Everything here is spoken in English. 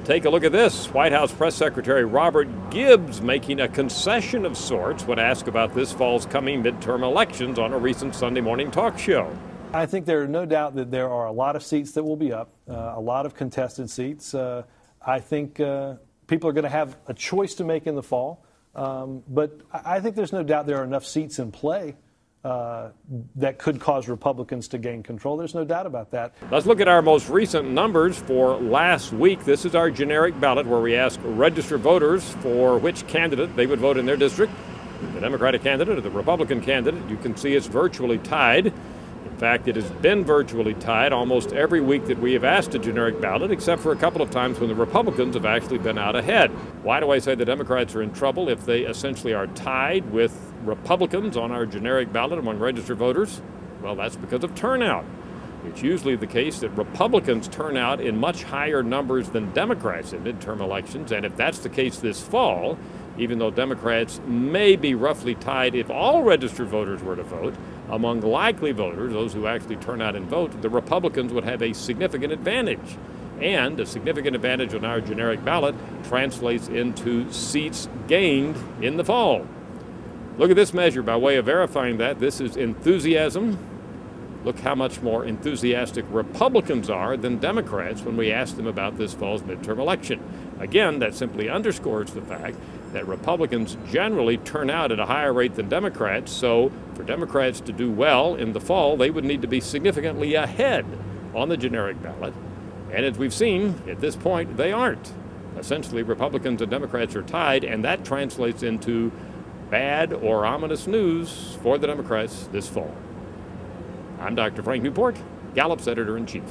Take a look at this. White House Press Secretary Robert Gibbs making a concession of sorts when asked about this fall's coming midterm elections on a recent Sunday morning talk show. I think there is no doubt that there are a lot of seats that will be up, a lot of contested seats. I think people are going to have a choice to make in the fall, but I think there's no doubt there are enough seats in play that could cause Republicans to gain control. There's no doubt about that. Let's look at our most recent numbers for last week. This is our generic ballot where we ask registered voters for which candidate they would vote in their district, the Democratic candidate or the Republican candidate. You can see it's virtually tied. In fact, it has been virtually tied almost every week that we have asked a generic ballot, except for a couple of times when the Republicans have actually been out ahead. Why do I say the Democrats are in trouble if they essentially are tied with Republicans on our generic ballot among registered voters? Well, that's because of turnout. It's usually the case that Republicans turn out in much higher numbers than Democrats in midterm elections, and if that's the case this fall, even though Democrats may be roughly tied if all registered voters were to vote, among likely voters, those who actually turn out and vote, the Republicans would have a significant advantage. And a significant advantage on our generic ballot translates into seats gained in the fall. Look at this measure by way of verifying that. This is enthusiasm. Look how much more enthusiastic Republicans are than Democrats when we ask them about this fall's midterm election. Again, that simply underscores the fact that Republicans generally turn out at a higher rate than Democrats, so for Democrats to do well in the fall, they would need to be significantly ahead on the generic ballot. And as we've seen, at this point, they aren't. Essentially, Republicans and Democrats are tied, and that translates into bad or ominous news for the Democrats this fall. I'm Dr. Frank Newport, Gallup's Editor-in-Chief.